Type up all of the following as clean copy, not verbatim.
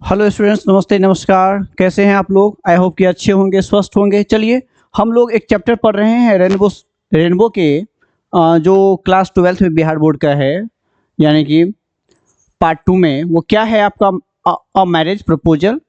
Hello students, नमस्ते नमस्कार। कैसे हैं आप लोग? आई होप कि अच्छे होंगे, स्वस्थ होंगे। चलिए, हम लोग एक चैप्टर पढ़ रहे हैं रेनबो के जो क्लास 12th में बिहार बोर्ड का है, यानी कि पार्ट 2 में। वो क्या है आपका? A marriage proposal.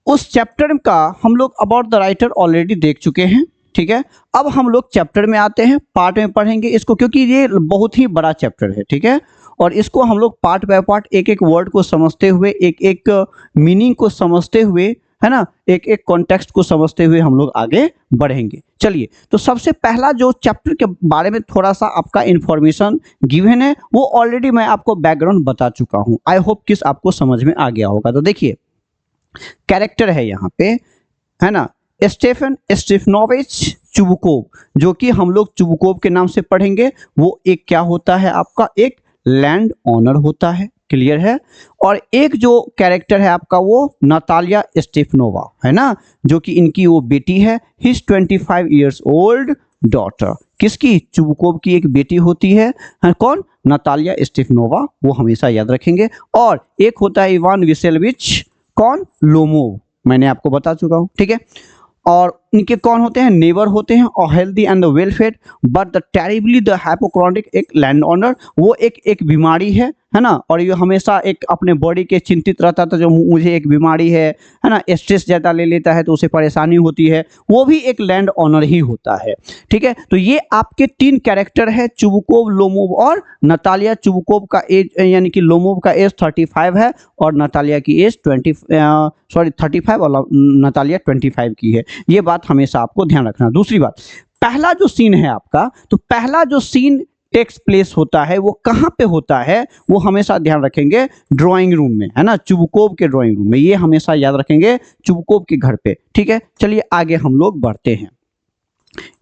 उस चैप्टर का हम लोग अबाउट द राइटर ऑलरेडी देख चुके हैं। ठीक है, अब हम लोग चैप्टर में आते हैं, पार्ट में पढ़ेंगे इसको, क्योंकि ये बहुत ही बड़ा चैप्टर है। ठीक है, और इसको हम लोग पार्ट बाय पार्ट, एक एक वर्ड को समझते हुए, एक एक मीनिंग को समझते हुए, है ना, एक एक कॉन्टेक्स्ट को समझते हुए हम लोग आगे बढ़ेंगे। चलिए, तो सबसे पहला जो चैप्टर के बारे में थोड़ा सा आपका इंफॉर्मेशन गिवन है, वो ऑलरेडी मैं आपको बैकग्राउंड बता चुका हूँ। आई होप किस आपको समझ में आ गया होगा। तो देखिए, कैरेक्टर है यहाँ पे, है ना, स्टेफन स्टीफनोविच चुबुकोव, जो कि हम लोग चुबुकोव के नाम से पढ़ेंगे। वो एक क्या होता है आपका? एक लैंड ऑनर होता है। क्लियर है? और एक जो कैरेक्टर है आपका, वो नतालिया स्टीफनोवा, है ना, जो कि इनकी वो बेटी है। His 25 years old daughter. किसकी? चुबुकोव की एक बेटी होती है। कौन? नतालिया स्टीफनोवा। वो हमेशा याद रखेंगे। और एक होता है इवान विसेलविच। कौन? लोमोव। मैंने आपको बता चुका हूँ। ठीक है, और इनके कौन होते हैं? नेबर होते हैं, और healthy and the well fed but the terribly the हाइपोक्रोनिक, एक लैंड ऑनर। वो एक बीमारी है ना, और ये हमेशा एक अपने बॉडी के चिंतित रहता था, जो मुझे एक बीमारी है ना, स्ट्रेस ज़्यादा ले लेता है तो उसे परेशानी होती है। वो भी एक लैंड ऑनर ही होता है। ठीक है, तो ये आपके तीन कैरेक्टर है, चुबुकोव, लोमोव और नतालिया। चुबुकोव का एज, यानी कि लोमोव का एज 35 है, और नतालिया की एज 35, और नतालिया 25 की है। ये बात हमेशा आपको ध्यान रखना। दूसरी बात, पहला जो सीन है आपका, तो पहला जो सीन टेक्स प्लेस होता है, वो कहाँ पे होता है? वो हमेशा ध्यान रखेंगे, ड्राइंग रूम में, है ना, चुबुकोव के ड्राइंग रूम में। ये हमेशा याद रखेंगे, चुबुकोव के घर पे। ठीक है, चलिए आगे हम लोग बढ़ते हैं।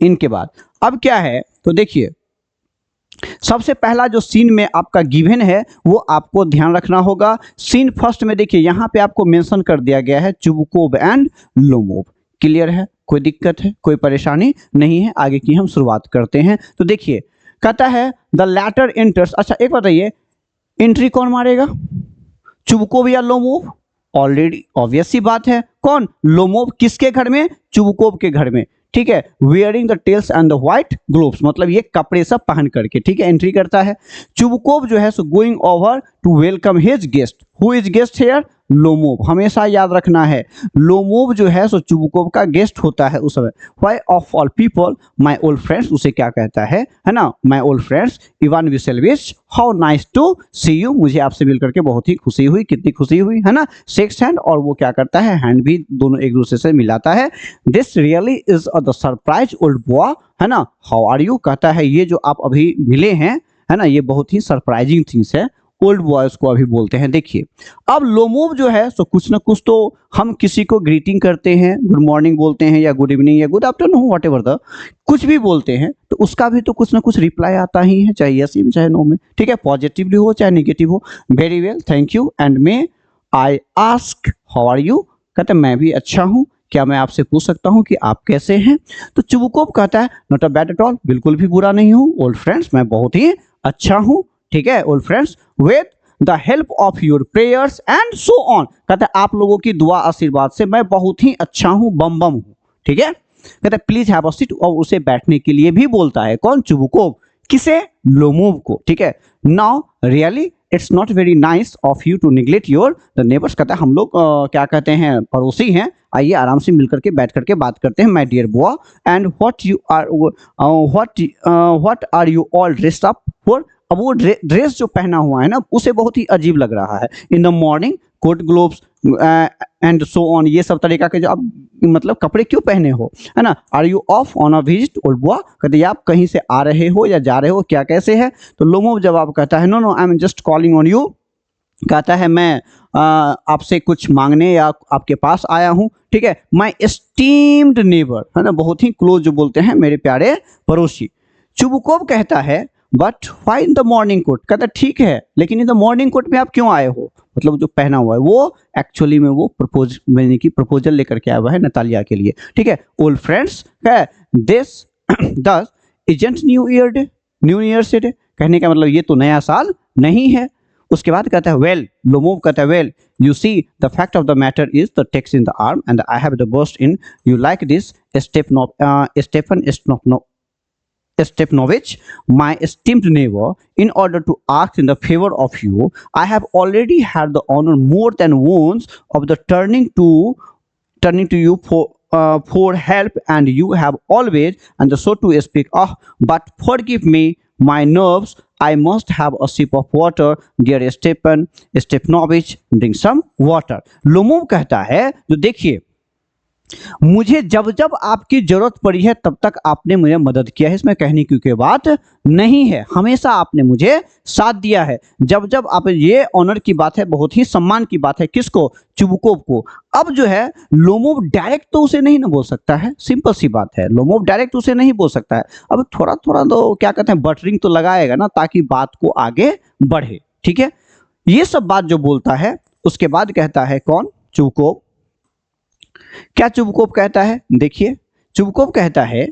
इनके बाद अब क्या है, तो देखिए, सबसे पहला जो सीन में आपका गिवन है, वो आपको ध्यान रखना होगा। सीन फर्स्ट में देखिए, यहाँ पे आपको मेंशन कर दिया गया है चुबुकोव एंड लोमोव। क्लियर है? कोई दिक्कत है? कोई परेशानी नहीं है? आगे की हम शुरुआत करते हैं। तो देखिए, कहता है द लैटर एंटर्स। अच्छा, एक बताइए, एंट्री कौन मारेगा? चुबुकोव या लोमोव? ऑलरेडी ऑब्वियस सी बात है, कौन? लोमोव। किसके घर में? चुबुकोव के घर में। ठीक है, wearing the tails and the white gloves, मतलब ये कपड़े सब पहन करके, ठीक है, एंट्री करता है। चुबुकोव जो है so going over to welcome his guest. Who is guest here? Lomov. हमेशा याद रखना है, लोमोव जो है सो चुबुकोव का गेस्ट होता है उस समय। Why of all people my old friends, उसे क्या कहता है ना, my old friends Ivan Vassilyevitch, how nice to see you, मुझे आपसे मिलकर के बहुत ही खुशी हुई। कितनी खुशी हुई, है ना। शेक्स हैंड, और वो क्या करता है? हैंड भी दोनों एक दूसरे से मिलाता है। This really is the surprise old boy, है ना, हाउ आर यू, कहता है ये जो आप अभी मिले हैं, है ना, ये बहुत ही सरप्राइजिंग थिंग्स है। ओल्ड बॉयज को अभी बोलते हैं। देखिए, अब लोमोव जो है सो कुछ ना कुछ तो हम किसी को ग्रीटिंग करते हैं, गुड मॉर्निंग बोलते हैं, या गुड इवनिंग, या good afternoon, what ever the कुछ भी बोलते हैं, तो उसका भी तो कुछ ना कुछ रिप्लाई आता ही है, चाहे यस में चाहे नो में। ठीक है, पॉजिटिवली हो चाहे निगेटिव हो। Very well, thank you, and may I ask how are you, कहते हैं मैं भी अच्छा हूँ, क्या मैं आपसे पूछ सकता हूँ कि आप कैसे हैं? तो चुबुकोव कहता है not a bad at all, बिल्कुल भी बुरा नहीं हूँ। ओल्ड फ्रेंड्स, मैं बहुत ही अच्छा हूँ। ठीक है, old friends, with the help of your prayers and so on, कहते हैं आप लोगों की दुआ आशीर्वाद से मैं बहुत ही अच्छा हूँ, बम बम हूँ। ठीक है, कहते हैं प्लीज हैव अ सीट, और उसे बैठने के लिए भी बोलता है। कौन? चुबुकोव। किसे? लोमोव को। ठीक है, now really it's not very nice of you to neglect your the neighbours, कहता है हम लोग क्या कहते हैं, पड़ोसी हैं, आइए आराम से मिलकर के बैठ करके बात करते हैं, my dear boy, and what are you all dressed up for. अब वो ड्रेस जो पहना हुआ है ना, उसे बहुत ही अजीब लग रहा है। In the morning coat gloves and so on, ये सब तरीका के जो आप मतलब कपड़े क्यों पहने हो, है ना। Are you off on a visit old boy, कहते आप कहीं से आ रहे हो या जा रहे हो, क्या कैसे है? तो लोमोव जवाब कहता है no no, I am just calling on you, कहता है मैं आपसे कुछ मांगने या आपके पास आया हूँ। ठीक है, माय एस्टीम्ड नेबर, है ना, बहुत ही क्लोज जो बोलते हैं, मेरे प्यारे पड़ोसी। चुबुकोव कहता है but why in the morning coat, कहता है ठीक है, लेकिन इन द मॉर्निंग कोट में आप क्यों आए हो, मतलब जो पहना हुआ है वो एक्चुअली में वो प्रपोजल लेकर के आया हुआ है नतालिया के लिए। ठीक है, ओल्ड फ्रेंड्स है दिस दस isn't new year day, new year से डे, कहने का मतलब ये तो नया साल नहीं है। उसके बाद कहता है वेल, लोमोव कहता है well you see the fact of the matter is the text in the arm and I have the burst in you like this Stefan Stepanovich, my esteemed neighbor, in order to ask in the favor of you, I have already had the honor more than once of the turning to you for help, and you have always, and so to speak, but forgive me, my nerves. I must have a sip of water, dear Stepanovich, drink some water. Lomov कहता है, जो देखिए, मुझे जब जब आपकी जरूरत पड़ी है तब तक आपने मुझे मदद किया है, इसमें कहने की कोई बात नहीं है, हमेशा आपने मुझे साथ दिया है। जब जब आप, ये ऑनर की बात है, बहुत ही सम्मान की बात है, किसको? चुबुकोव को। अब जो है लोमोव डायरेक्ट तो उसे नहीं ना बोल सकता है, सिंपल सी बात है, लोमोव डायरेक्ट उसे नहीं बोल सकता है। अब थोड़ा थोड़ा तो क्या कहते हैं, बटरिंग तो लगाएगा ना, ताकि बात को आगे बढ़े, ठीक है। ये सब बात जो बोलता है, उसके बाद कहता है कौन? चुबुकोव। क्या चुबुकोव कहता है? देखिए, चुबुकोव कहता है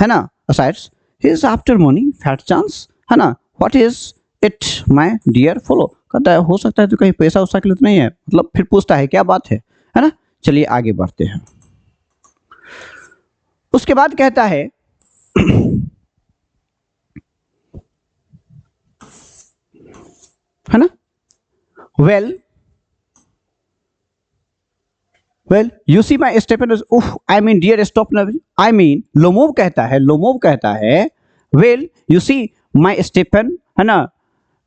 ना, asides he is after money fat chance, है ना, what is it my dear fellow. कहता है हो सकता है तो कहीं पैसा उसका के लिए तो नहीं है, मतलब फिर पूछता है क्या बात है ना। चलिए आगे बढ़ते हैं। उसके बाद कहता है है ना, well you see my Stephen, I mean dear Stepanovich, I mean Lomov कहता है well you see my Stephen, है ना,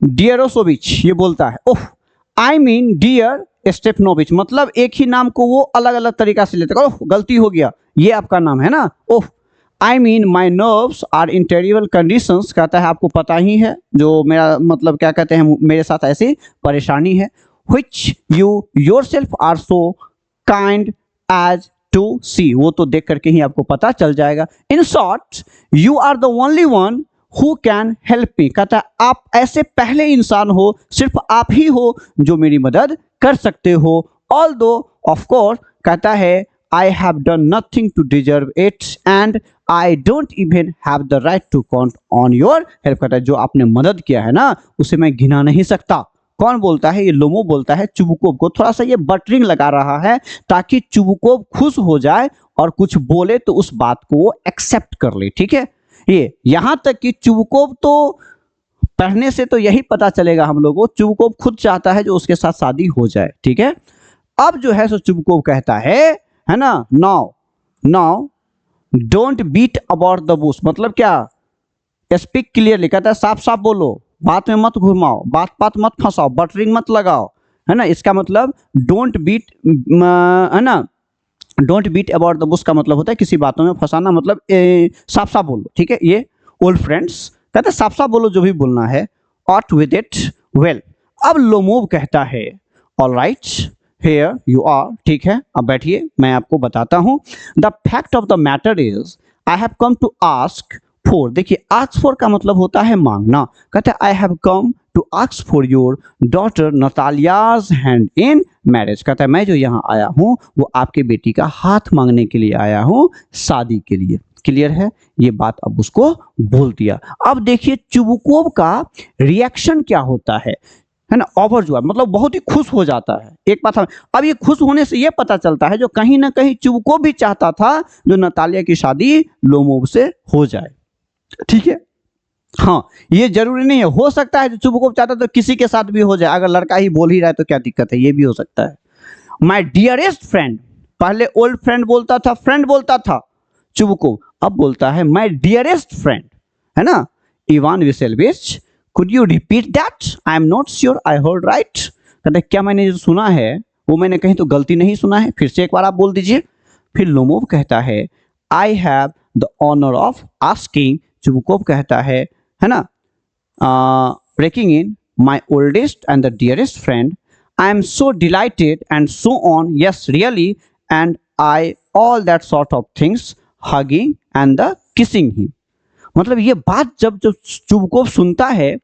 डियरोसोविच, ये बोलता है I mean dear Stepanovich, मतलब एक ही नाम को वो अलग अलग तरीका से लेते हैं। गलती हो गया, ये आपका नाम है ना। I mean my nerves are in terrible conditions, कहता है आपको पता ही है जो मेरा मतलब क्या कहते हैं, मेरे साथ ऐसी परेशानी है, which you yourself are so kind as to see, वो तो देख करके ही आपको पता चल जाएगा। In short, you are the only one who can help me, कहता है आप ऐसे पहले इंसान हो, सिर्फ आप ही हो जो मेरी मदद कर सकते हो। Although of course, कहता है I have done nothing to deserve it and I don't even have the right to count on your help, कहता है जो आपने मदद किया है ना, उसे मैं गिना नहीं सकता। कौन बोलता है? ये लोमोव बोलता है चुबुकोव को। थोड़ा सा ये बटरिंग लगा रहा है ताकि चुबुकोव खुश हो जाए और कुछ बोले तो उस बात को वो एक्सेप्ट कर ले, ठीक है। ये यहां तक कि चुबुकोव तो पढ़ने से तो यही पता चलेगा हम लोगों को, चुबुकोव खुद चाहता है जो उसके साथ शादी हो जाए, ठीक है। अब जो है सो चुबुकोव कहता है ना, now don't beat about the bush, मतलब क्या? स्पीक क्लियरली, कहता है साफ साफ बोलो, बात में मत घुमाओ, बात मत फंसाओ, बटरिंग मत लगाओ, है ना। इसका मतलब डोंट बीट, है ना, don't beat about the bush का मतलब होता है किसी बातों में फंसाना, मतलब साफ साफ बोलो, ठीक है। ये ओल्ड फ्रेंड्स कहते हैं साफ साफ बोलो जो भी बोलना है, आउट विद इट वेल। अब लोमोव कहता है all right here you are, ठीक है, अब बैठिए मैं आपको बताता हूँ। The fact of the matter is I have come to ask for, देखिए आस्क फॉर का मतलब होता है मांगना। कहता है I have come to ask for your daughter Natalia's hand in marriage, कहता है मैं जो यहाँ आया हूँ वो आपके बेटी का हाथ मांगने के लिए आया हूँ, शादी के लिए। क्लियर है, ये बात अब उसको बोल दिया। अब देखिए चुबुकोव का रिएक्शन क्या होता है ना, ओवरजॉय, मतलब बहुत ही खुश हो जाता है। एक बात अब ये खुश होने से ये पता चलता है जो कहीं ना कहीं चुबुकोव भी चाहता था जो नतालिया की शादी लोमोव से हो जाए, ठीक है। हाँ, ये जरूरी नहीं है, हो सकता है जो चुबुकोव चाहता तो किसी के साथ भी हो जाए, अगर लड़का ही बोल ही रहा है तो क्या दिक्कत है, ये भी हो सकता है। माय डियरेस्ट फ्रेंड, पहले ओल्ड फ्रेंड बोलता था, फ्रेंड बोलता था चुबुकोव, अब बोलता है माय डियरेस्ट फ्रेंड, है ना, Ivan Vassilyevitch, could you repeat that, I am not sure I heard right, कहते क्या मैंने जो सुना है वो मैंने कहीं तो गलती नहीं सुना है, फिर से एक बार आप बोल दीजिए। फिर लोमोव कहता है I have the honour of asking, Chubukov कहता है ना, breaking in my oldest and the dearest friend, I am so delighted and so on, yes really, and I all that sort of things, hugging and the kissing him. मतलब ये बात जब Chubukov सुनता है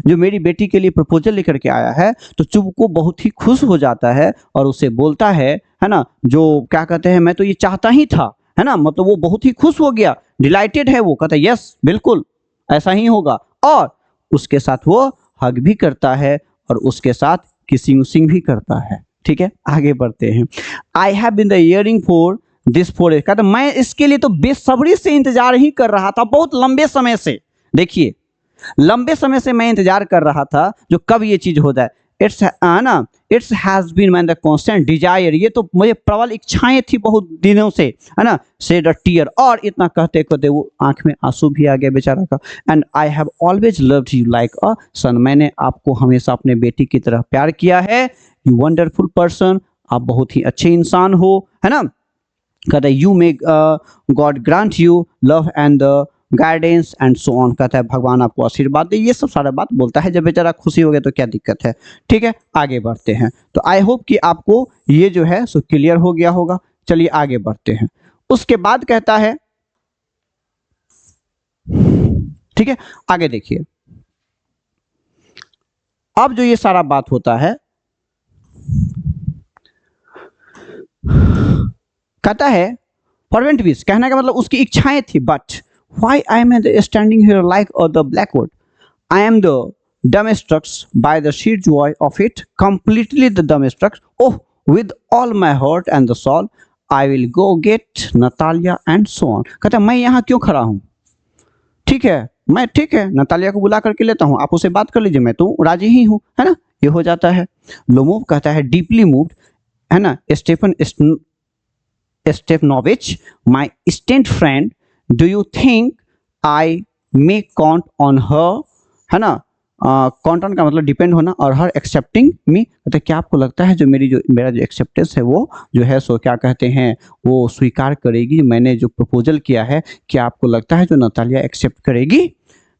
जो मेरी बेटी के लिए प्रपोजल लेकर के आया है, तो चुबुकोव बहुत ही खुश हो जाता है और उसे बोलता है ना, जो क्या कहते हैं मैं तो ये चाहता ही था, है ना, मतलब वो बहुत ही खुश हो गया, डिलाइटेड है वो, कहता है यस बिल्कुल ऐसा ही होगा, और उसके साथ वो हग भी करता है और उसके साथ किसिंग उसिंग भी करता है। ठीक है, आगे बढ़ते हैं। I have been the hearing for this for, कहता मैं इसके लिए तो बेसब्री से इंतजार ही कर रहा था, बहुत लंबे समय से। देखिए, लंबे समय से मैं इंतजार कर रहा था जो कब ये चीज हो जाए। इट्स ना, it's has been my the constant desire, ये तो मुझे प्रबल इच्छाएं थी बहुत दिनों से, है ना। सेड अ टीयर, और इतना कहते कहते वो आंख में आंसू भी आ गया बेचारा का। And I have always loved you like a son, मैंने आपको हमेशा अपने बेटी की तरह प्यार किया है। यू वंडरफुल पर्सन, आप बहुत ही अच्छे इंसान हो, है ना। कहता है you may God grant you love and guidance and so on, कहता है भगवान आपको आशीर्वाद दे, ये सब सारा बात बोलता है। जब बेचारा खुशी हो गया तो क्या दिक्कत है। ठीक है, आगे बढ़ते हैं। तो आई होप कि आपको ये जो है सो क्लियर हो गया होगा। चलिए आगे बढ़ते हैं। उसके बाद कहता है, ठीक है, आगे देखिए। अब जो ये सारा बात होता है, कहता है फॉरवेंट विश, कहने का मतलब उसकी इच्छाएं थी। But why I am standing here like the Blackwood, I am the dumbstruck by the sheer joy of it, completely the dumbstruck. Oh, with all my heart and the soul, I will go get Natalia and so on. कहता है मैं यहाँ क्यों खड़ा हूँ, ठीक है, मैं ठीक है नतालिया को बुला करके लेता हूँ, आप उसे बात कर लीजिए, मैं तो राजी ही हूँ, है ना। ये हो जाता है। लोमोव कहता है डीपली मूव्ड, है ना, स्टेफनोविच माय स्टेंट friend, do you think I may count on her, है ना। काउंट का मतलब डिपेंड होना, और हर एक्सेप्टिंग मी, कहते क्या आपको लगता है जो मेरा जो एक्सेप्टेंस है वो जो है सो क्या कहते हैं वो स्वीकार करेगी, मैंने जो प्रपोजल किया है, क्या आपको लगता है जो नतालिया एक्सेप्ट करेगी।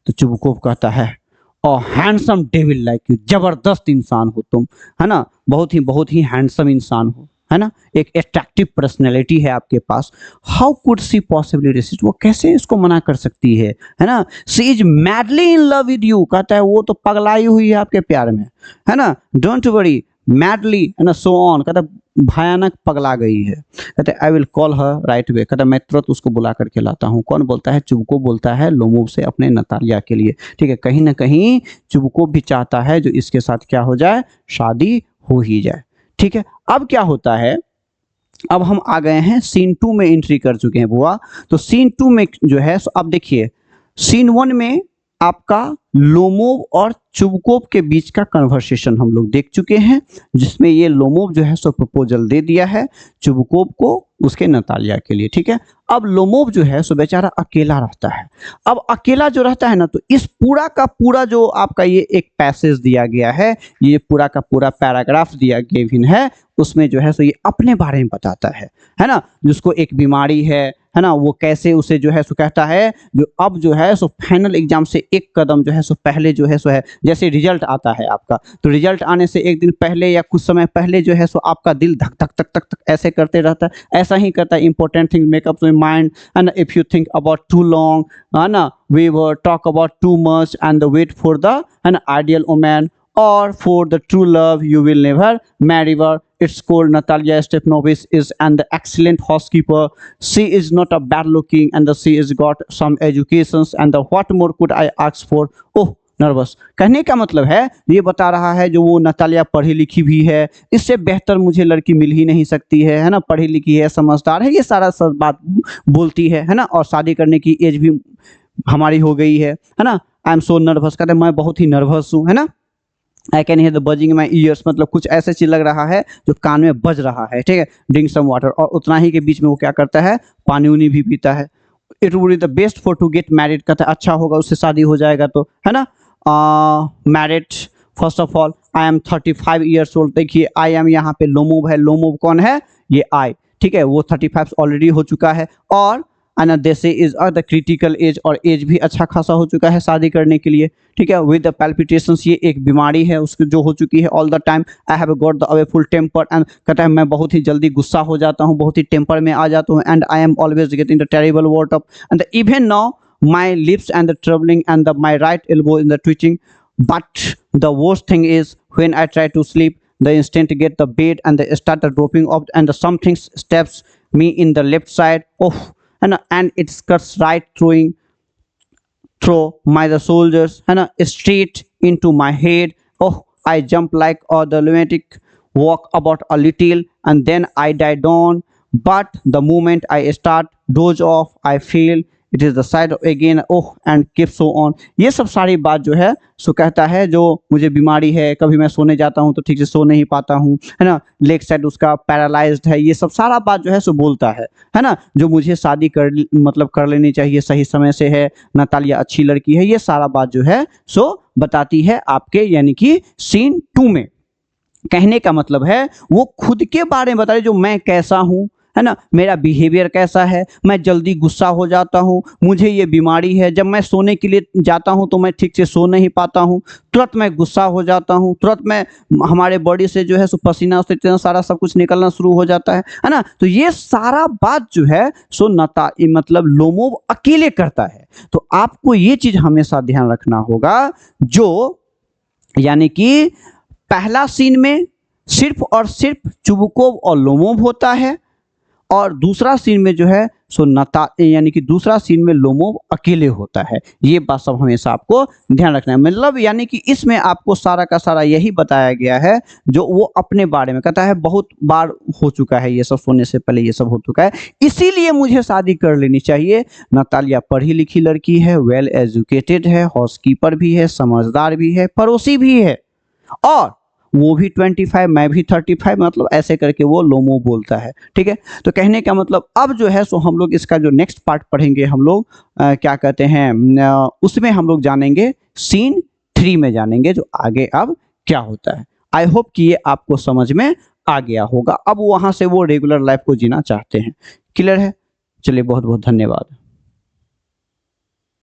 तो चुबकोव कहता है और हैंडसम डेविल लाइक यू, जबरदस्त इंसान हो तुम, है ना, बहुत ही हैंडसम इंसान हो, है ना, एक अट्रैक्टिव पर्सनैलिटी है आपके पास। How could she possibly resist, वो कैसे इसको मना कर सकती है ना। She is madly in love with you, कहता है वो तो पगलाई हुई है आपके प्यार में, है ना। डोंट वरी, मैडली, है ना, सो ऑन, कहता भयानक पगला गई है। कहते I will call her right way, कहता मैं तुरंत उसको बुला करके लाता हूँ। कौन बोलता है, चुबको बोलता है लोमोव से अपने नतालिया के लिए। ठीक है, कहीं ना कहीं चुबको भी चाहता है जो इसके साथ क्या हो जाए, शादी हो ही जाए। ठीक है, अब क्या होता है, अब हम आ गए हैं सीन 2 में एंट्री कर चुके हैं बुआ। तो सीन 2 में जो है अब देखिए, सीन 1 में आपका लोमोव और चुबकोव के बीच का कन्वर्सेशन हम लोग देख चुके हैं, जिसमें ये लोमोव जो है सो प्रपोजल दे दिया है चुबकोव को उसके नतालिया के लिए। ठीक है, अब लोमोव जो है सो बेचारा अकेला रहता है। अब अकेला जो रहता है ना, तो इस पूरा का पूरा जो आपका ये एक पैसेज दिया गया है, ये पूरा का पूरा पैराग्राफ दिया गिवन है, उसमें जो है सो ये अपने बारे में बताता है ना, जिसको एक बीमारी है ना, वो कैसे उसे जो है सो कहता है जो अब जो है सो फाइनल एग्जाम से एक कदम जो है सो पहले जो है सो है, जैसे रिजल्ट आता है आपका, तो रिजल्ट आने से एक दिन पहले या कुछ समय पहले जो है सो आपका दिल धक धक धक धक धक ऐसे करते रहता है, ऐसा ही करता है। Important thing make up your mind and if you think about too long, है ना, we were talk about too much and wait for the an ideal woman or for the true love you will never marry her. It's called Natalia Stepanovich is an excellent housekeeper. She is not a bad looking and she has got some educations and what more could I ask for. Oh nervous, कहने का मतलब है ये बता रहा है जो वो नतालिया पढ़ी लिखी भी है, इससे बेहतर मुझे लड़की मिल ही नहीं सकती है ना, पढ़ी लिखी है, समझदार है, ये सारा सब बात बोलती है ना, और शादी करने की एज भी हमारी हो गई है ना। आई एम सो नर्वस, कहते मैं बहुत ही नर्वस हूँ, है ना। I can hear the buzzing in my years, मतलब कुछ ऐसे चीज लग रहा है जो कान में बज रहा है। ठीक है, ड्रिंक सम वाटर, और उतना ही के बीच में वो क्या करता है, पानी उनी भी पीता है। It would be the best for to get married, कहता है अच्छा होगा उससे शादी हो जाएगा तो, है ना। Married first of all I am 35 years old, देखिए आई एम यहाँ पे लोमोव है, लोमोव कौन है, ये आई, ठीक है, वो 35 ऑलरेडी हो चुका है, और अना देसे इज द क्रिटिकल एज, और एज भी अच्छा खासा हो चुका है शादी करने के लिए। ठीक है, विद द पैल्पिटेशंस, ये एक बीमारी है उसकी जो हो चुकी है all the time. I have got the awful temper, and कहता है मैं बहुत ही जल्दी गुस्सा हो जाता हूँ, बहुत ही टेम्पर में आ जाता हूँ, and I am always getting the terrible word up and even now my lips and the troubling and the my right elbow in the twitching, but the worst thing is when I try to sleep the instant get the bed and they start dropping off and something steps me in the left side of and it cuts right through my the soldiers and straight into my head. Oh I jump like the lunatic, walk about a little, and then I die down. But the moment I start doze off, I feel it is the side again, oh, and keep so on. ये सब सारी बात जो है सो कहता है जो मुझे बीमारी है, कभी मैं सोने जाता हूँ तो ठीक से सो नहीं पाता हूँ, है ना, लेग साइड उसका पैरालाइज्ड है, ये सब सारा बात जो है सो बोलता है ना, जो मुझे शादी कर लेनी चाहिए, सही समय से है, नतालिया अच्छी लड़की है, ये सारा बात जो है सो बताती है आपके यानी कि सीन 2 में। कहने का मतलब है वो खुद के बारे में बता रही, जो मैं कैसा हूँ, है ना, मेरा बिहेवियर कैसा है, मैं जल्दी गुस्सा हो जाता हूँ, मुझे ये बीमारी है, जब मैं सोने के लिए जाता हूँ तो मैं ठीक से सो नहीं पाता हूँ, तुरंत मैं गुस्सा हो जाता हूँ, तुरंत मैं हमारे बॉडी से जो है सो पसीना से इतना सारा सब कुछ निकलना शुरू हो जाता है ना। तो ये सारा बात जो है सो मतलब लोमोव अकेले करता है। तो आपको ये चीज हमेशा ध्यान रखना होगा, जो यानी कि पहला सीन में सिर्फ और सिर्फ चुबुकोव और लोमोव होता है, और दूसरा सीन में जो है सो यानी कि दूसरा सीन में लोमोव अकेले होता है। ये बात सब हमेशा आपको ध्यान रखना है। मतलब यानी कि इसमें आपको सारा का सारा यही बताया गया है जो वो अपने बारे में कहता है, बहुत बार हो चुका है ये सब, सोने से पहले ये सब हो चुका है, इसीलिए मुझे शादी कर लेनी चाहिए। नतालिया पढ़ी लिखी लड़की है, वेल एजुकेटेड है, हाउसकीपर भी है, समझदार भी है, पड़ोसी भी है, और वो भी 25 मैं भी 35, मतलब ऐसे करके वो लोमो बोलता है। ठीक है, तो कहने का मतलब अब जो है सो हम लोग इसका जो नेक्स्ट पार्ट पढ़ेंगे हम लोग क्या कहते हैं उसमें हम लोग जानेंगे सीन 3 में जानेंगे जो आगे अब क्या होता है। आई होप कि ये आपको समझ में आ गया होगा। अब वहां से वो रेगुलर लाइफ को जीना चाहते हैं। क्लियर है? चलिए, बहुत बहुत धन्यवाद।